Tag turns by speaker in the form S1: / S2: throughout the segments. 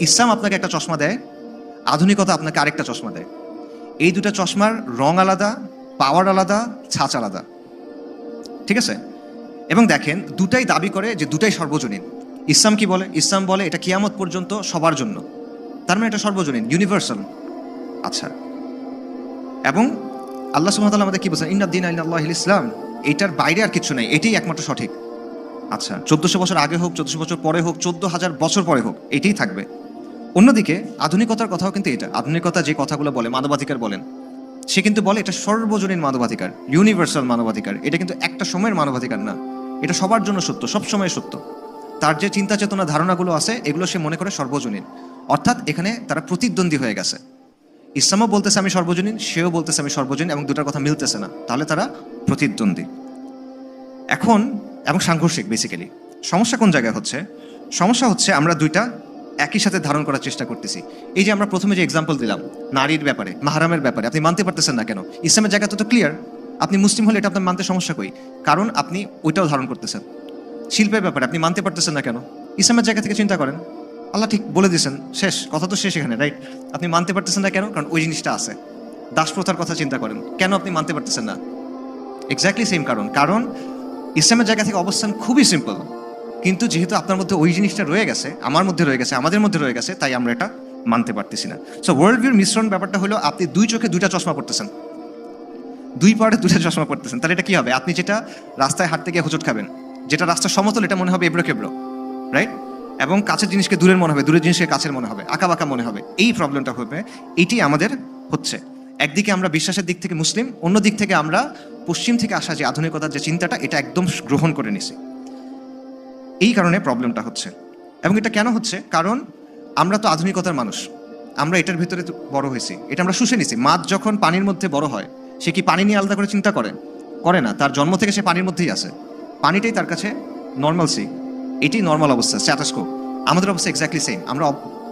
S1: ইসলাম আপনাকে একটা চশমা দেয়, আধুনিকতা আপনাকে আরেকটা চশমা দেয়। এই দুটা চশমার রং আলাদা, পাওয়ার আলাদা, ছাঁচ আলাদা। ঠিক আছে? এবং দেখেন দুটাই দাবি করে যে দুটাই সর্বজনীন। ইসলাম কি বলে? ইসলাম বলে এটা কিয়ামত পর্যন্ত সবার জন্য। তার মানে এটা সর্বজনীন, ইউনিভার্সাল। আচ্ছা, এবং আল্লাহ সুবহানাহু ওয়া তাআলা আমাদের কি বলছেন? ইন্না দ্বীনা ইনদাল্লাহিল ইসলাম। এইটার বাইরে আর কিছু নেই, এটাই একমাত্র সঠিক। আচ্ছা, 1400 বছর আগে হোক, 1400 বছর পরে হোক, 14,000 বছর পরে হোক, এটাই থাকবে। অন্যদিকে আধুনিকতার কথাও কিন্তু এটা। আধুনিকতা যে কথাগুলো বলে, মানবাধিকার বলেন, সে কিন্তু বলে এটা সর্বজনীন মানবাধিকার, ইউনিভার্সাল মানবাধিকার। এটা কিন্তু একটা সময়ের মানবাধিকার না, এটা সবার জন্য সত্য, সব সময় সত্য। তার যে চিন্তা চেতনা ধারণাগুলো আছে এগুলো সে মনে করে সর্বজনীন। অর্থাৎ এখানে তারা প্রতিদ্বন্দ্বী হয়ে গেছে। ইসলামও বলতেছে আমি সর্বজনীন, সেও বলতেছে আমি সর্বজনীন, এবং দুটার কথা মিলতেছে না, তাহলে তারা প্রতিদ্বন্দ্বী এখন, এবং সাংঘর্ষিক। বেসিক্যালি সমস্যা কোন জায়গায় হচ্ছে? সমস্যা হচ্ছে আমরা দুইটা একই সাথে ধারণ করার চেষ্টা করতেছি। এই যে আমরা প্রথমে যে এক্সাম্পল দিলাম নারীর ব্যাপারে, মাহারামের ব্যাপারে, আপনি মানতে পারতেছেন না কেন? ইসলামের জায়গা তো ক্লিয়ার। আপনি মুসলিম হলে এটা আপনার মানতে সমস্যা কই? কারণ আপনি ওইটাও ধারণ করতেছেন। শিল্পের ব্যাপারে আপনি মানতে পারতেছেন না কেন? ইসলামের জায়গা থেকে চিন্তা করেন, আল্লাহ ঠিক বলে দিয়েছেন, শেষ কথা তো শেষ এখানে, রাইট? আপনি মানতে পারতেছেন না কেন? কারণ ওই জিনিসটা আছে। দাসপ্রথার কথা চিন্তা করেন, কেন আপনি মানতে পারতেছেন না? এক্স্যাক্টলি সেম কারণ। কারণ ইসলামের জায়গা থেকে অবস্থান খুবই সিম্পল, কিন্তু যেহেতু আপনার মধ্যে ওই জিনিসটা রয়ে গেছে, আমার মধ্যে রয়ে গেছে, আমাদের মধ্যে রয়ে গেছে, তাই আমরা এটা মানতে পারতেছি না। সো ওয়ার্ল্ড ভিউর মিশ্রণ ব্যাপারটা হলো আপনি দুই চোখে দুইটা চশমা পড়তেছেন, দুই পাড়ে দুইটা চশমা পড়তেছেন। তাহলে এটা কি হবে? আপনি যেটা রাস্তায় হাঁটতে গিয়ে হোঁচট খাবেন, যেটা রাস্তা সমতল এটা মনে হবে এবড়ো কেবড়ো, রাইট? এবং কাছের জিনিসকে দূরের মনে হবে, দূরের জিনিসকে কাছের মনে হবে, আঁকা বাঁকা মনে হবে। এই প্রবলেমটা হবে, এইটি আমাদের হচ্ছে। একদিকে আমরা বিশ্বাসের দিক থেকে মুসলিম, অন্য দিক থেকে আমরা পশ্চিম থেকে আসা যে আধুনিকতার যে চিন্তাটা, এটা একদম গ্রহণ করে নিছি। এই কারণে প্রবলেমটা হচ্ছে। এবং এটা কেন হচ্ছে? কারণ আমরা তো আধুনিকতার মানুষ, আমরা এটার ভিতরে বড় হয়েছি, এটা আমরা শুষে নিছি। মাছ যখন পানির মধ্যে বড় হয়, সে কি পানি নিয়ে আলাদা করে চিন্তা করে? করে না। তার জন্ম থেকে সে পানির মধ্যেই আছে, পানিটাই তার কাছে নর্মালসি, এটাই নর্মাল অবস্থা, স্ট্যাটাস কো। আমাদের অবস্থা এক্স্যাক্টলি সেম। আমরা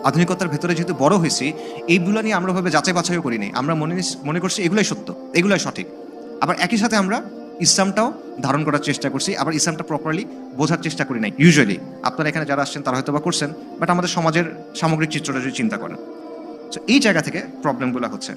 S1: আধুনিকতার ভেতরে যেহেতু বড় হয়েছি, এইগুলো নিয়ে আমরা ভাবে যাচাই বাছাইও করিনি। আমরা মনে করছি এগুলাই সত্য, এগুলাই সঠিক। আবার একই সাথে আমরা ইসলামটাও ধারণ করার চেষ্টা করছি, আবার ইসলামটা প্রপারলি বোঝার চেষ্টা করি নাই। ইউজুয়ালি আপনারা এখানে যারা আসছেন তারা হয়তো বা করছেন, বাট আমাদের সমাজের সামগ্রিক চিত্রটা যদি চিন্তা করেন, তো এই জায়গা থেকে প্রবলেমগুলো হচ্ছে।